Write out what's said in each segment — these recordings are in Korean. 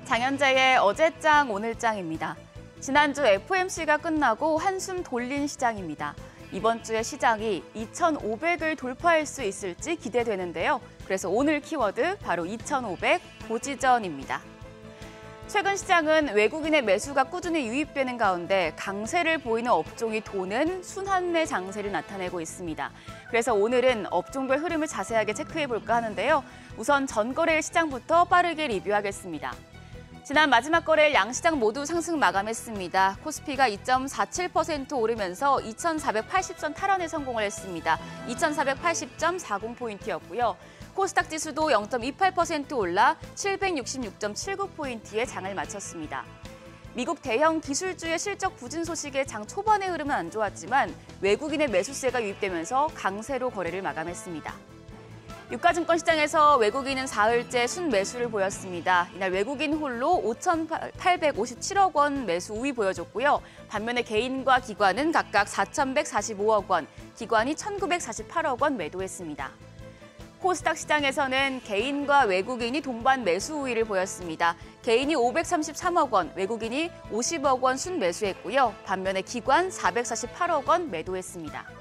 장현재의 어제장 오늘장입니다. 지난주 FOMC가 끝나고 한숨 돌린 시장입니다. 이번 주에 시장이 2,500을 돌파할 수 있을지 기대되는데요. 그래서 오늘 키워드 바로 2,500 고지전입니다. 최근 시장은 외국인의 매수가 꾸준히 유입되는 가운데 강세를 보이는 업종이 도는 순환매 장세를 나타내고 있습니다. 그래서 오늘은 업종별 흐름을 자세하게 체크해볼까 하는데요. 우선 전거래일 시장부터 빠르게 리뷰하겠습니다. 지난 마지막 거래일 양시장 모두 상승 마감했습니다. 코스피가 2.47% 오르면서 2,480선 탈환에 성공을 했습니다. 2,480.40포인트였고요. 코스닥 지수도 0.28% 올라 766.79포인트에 장을 마쳤습니다. 미국 대형 기술주의 실적 부진 소식에 장 초반의 흐름은 안 좋았지만 외국인의 매수세가 유입되면서 강세로 거래를 마감했습니다. 유가증권 시장에서 외국인은 사흘째 순매수를 보였습니다. 이날 외국인 홀로 5,857억 원 매수 우위 보여줬고요. 반면에 개인과 기관은 각각 4,145억 원, 기관이 1,948억 원 매도했습니다. 코스닥 시장에서는 개인과 외국인이 동반 매수 우위를 보였습니다. 개인이 533억 원, 외국인이 50억 원 순매수했고요. 반면에 기관 448억 원 매도했습니다.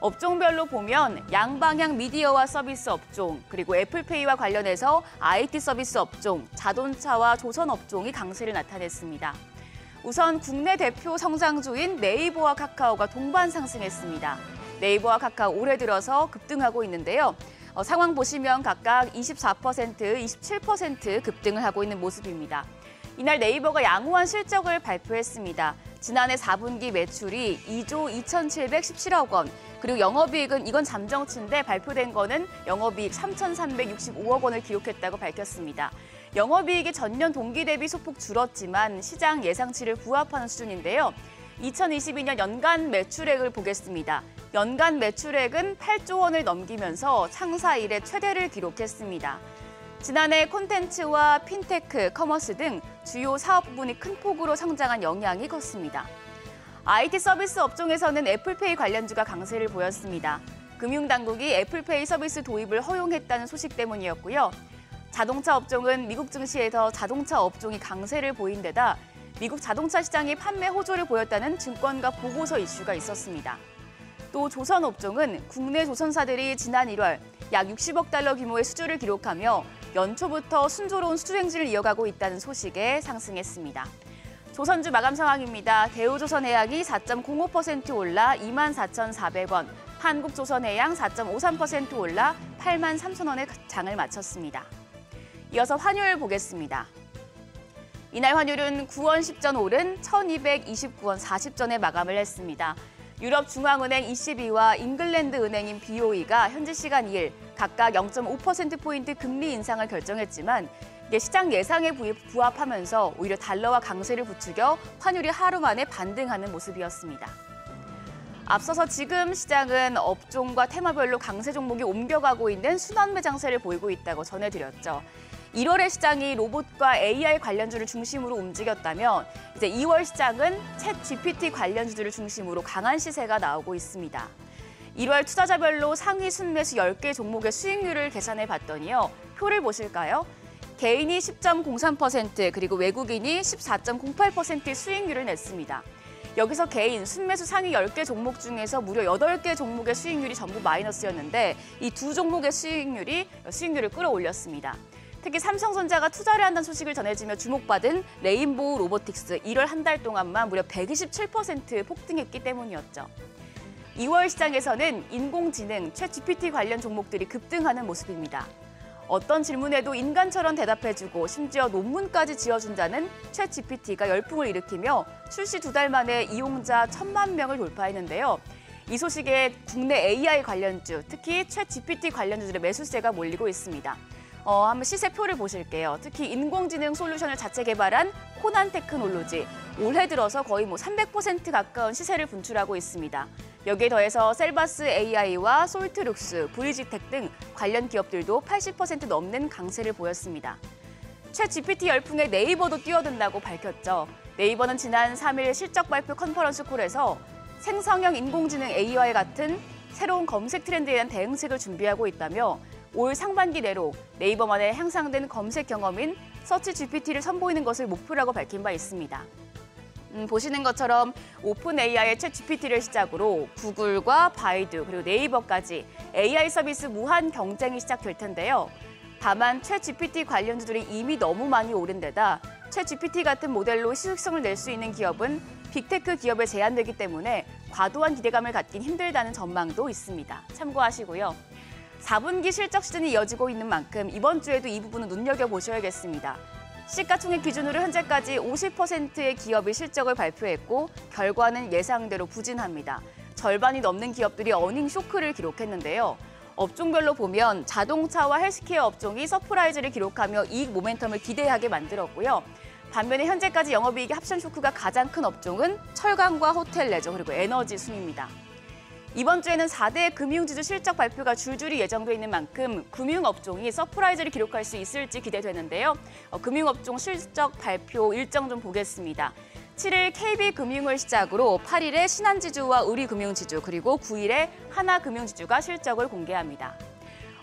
업종별로 보면 양방향 미디어와 서비스 업종, 그리고 애플페이와 관련해서 IT 서비스 업종, 자동차와 조선 업종이 강세를 나타냈습니다. 우선 국내 대표 성장주인 네이버와 카카오가 동반 상승했습니다. 네이버와 카카오 올해 들어서 급등하고 있는데요. 상황 보시면 각각 24%, 27% 급등을 하고 있는 모습입니다. 이날 네이버가 양호한 실적을 발표했습니다. 지난해 4분기 매출이 2조 2,717억 원, 그리고 영업이익은 이건 잠정치인데 발표된 거는 영업이익 3,365억 원을 기록했다고 밝혔습니다. 영업이익이 전년 동기 대비 소폭 줄었지만 시장 예상치를 부합하는 수준인데요. 2022년 연간 매출액을 보겠습니다. 연간 매출액은 8조 원을 넘기면서 창사 이래 최대를 기록했습니다. 지난해 콘텐츠와 핀테크, 커머스 등 주요 사업 부분이 큰 폭으로 성장한 영향이 컸습니다. IT 서비스 업종에서는 애플페이 관련주가 강세를 보였습니다. 금융당국이 애플페이 서비스 도입을 허용했다는 소식 때문이었고요. 자동차 업종은 미국 증시에서 자동차 업종이 강세를 보인 데다 미국 자동차 시장이 판매 호조를 보였다는 증권가 보고서 이슈가 있었습니다. 또 조선 업종은 국내 조선사들이 지난 1월 약 60억 달러 규모의 수주를 기록하며 연초부터 순조로운 수주 행진을 이어가고 있다는 소식에 상승했습니다. 조선주 마감 상황입니다. 대우조선해양이 4.05% 올라 24,400원, 한국조선해양 4.53% 올라 83,000원에 장을 마쳤습니다. 이어서 환율 보겠습니다. 이날 환율은 9원 10전 오른 1,229원 40전에 마감을 했습니다. 유럽중앙은행 ECB와 잉글랜드 은행인 BOE가 현지 시간 2일 각각 0.5%포인트 금리 인상을 결정했지만 이게 시장 예상에 부합하면서 오히려 달러와 강세를 부추겨 환율이 하루 만에 반등하는 모습이었습니다. 앞서서 지금 시장은 업종과 테마별로 강세 종목이 옮겨가고 있는 순환매 장세를 보이고 있다고 전해드렸죠. 1월의 시장이 로봇과 AI 관련주를 중심으로 움직였다면 이제 2월 시장은 챗 GPT 관련주들을 중심으로 강한 시세가 나오고 있습니다. 1월 투자자별로 상위 순매수 10개 종목의 수익률을 계산해 봤더니요. 표를 보실까요? 개인이 10.03%, 그리고 외국인이 14.08%의 수익률을 냈습니다. 여기서 개인, 순매수 상위 10개 종목 중에서 무려 8개 종목의 수익률이 전부 마이너스였는데 이 두 종목의 수익률을 끌어올렸습니다. 특히 삼성전자가 투자를 한다는 소식을 전해지며 주목받은 레인보우 로보틱스 1월 한 달 동안만 무려 127% 폭등했기 때문이었죠. 2월 시장에서는 인공지능, 챗 GPT 관련 종목들이 급등하는 모습입니다. 어떤 질문에도 인간처럼 대답해주고 심지어 논문까지 지어준다는 챗 GPT가 열풍을 일으키며 출시 2달 만에 이용자 1,000만 명을 돌파했는데요. 이 소식에 국내 AI 관련주, 특히 챗 GPT 관련주들의 매수세가 몰리고 있습니다. 한번 시세표를 보실게요. 특히 인공지능 솔루션을 자체 개발한 코난 테크놀로지, 올해 들어서 거의 300% 가까운 시세를 분출하고 있습니다. 여기에 더해서 셀바스 AI와 솔트룩스, 브리지텍 등 관련 기업들도 80% 넘는 강세를 보였습니다. 챗 GPT 열풍에 네이버도 뛰어든다고 밝혔죠. 네이버는 지난 3일 실적 발표 컨퍼런스 콜에서 생성형 인공지능 AI 같은 새로운 검색 트렌드에 대한 대응책을 준비하고 있다며 올 상반기 내로 네이버만의 향상된 검색 경험인 서치 GPT를 선보이는 것을 목표라고 밝힌 바 있습니다. 보시는 것처럼 오픈 AI의 챗 GPT를 시작으로 구글과 바이두 그리고 네이버까지 AI 서비스 무한 경쟁이 시작될 텐데요. 다만 챗 GPT 관련주들이 이미 너무 많이 오른 데다 챗 GPT 같은 모델로 수익성을 낼 수 있는 기업은 빅테크 기업에 제한되기 때문에 과도한 기대감을 갖긴 힘들다는 전망도 있습니다. 참고하시고요. 4분기 실적 시즌이 이어지고 있는 만큼 이번 주에도 이 부분은 눈여겨보셔야겠습니다. 시가총액 기준으로 현재까지 50%의 기업이 실적을 발표했고 결과는 예상대로 부진합니다. 절반이 넘는 기업들이 어닝 쇼크를 기록했는데요. 업종별로 보면 자동차와 헬스케어 업종이 서프라이즈를 기록하며 이익 모멘텀을 기대하게 만들었고요. 반면에 현재까지 영업이익의 합션 쇼크가 가장 큰 업종은 철강과 호텔 레저 그리고 에너지 순입니다. 이번 주에는 4대 금융지주 실적 발표가 줄줄이 예정돼 있는 만큼 금융업종이 서프라이즈를 기록할 수 있을지 기대되는데요. 금융업종 실적 발표 일정 좀 보겠습니다. 7일 KB금융을 시작으로 8일에 신한지주와 우리금융지주 그리고 9일에 하나금융지주가 실적을 공개합니다.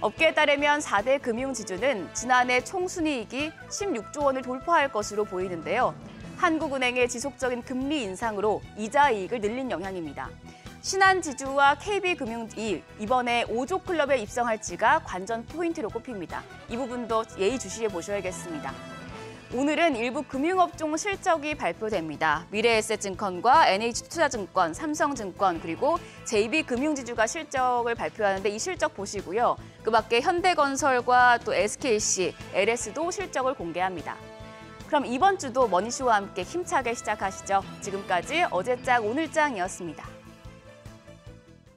업계에 따르면 4대 금융지주는 지난해 총순이익이 16조 원을 돌파할 것으로 보이는데요. 한국은행의 지속적인 금리 인상으로 이자 이익을 늘린 영향입니다. 신한지주와 KB금융이 이번에 5조 클럽에 입성할지가 관전 포인트로 꼽힙니다. 이 부분도 예의주시해 보셔야겠습니다. 오늘은 일부 금융업종 실적이 발표됩니다. 미래에셋증권과 NH투자증권, 삼성증권 그리고 JB금융지주가 실적을 발표하는데 이 실적 보시고요. 그 밖에 현대건설과 또 SKC, LS도 실적을 공개합니다. 그럼 이번 주도 머니쇼와 함께 힘차게 시작하시죠. 지금까지 어제장 오늘장이었습니다.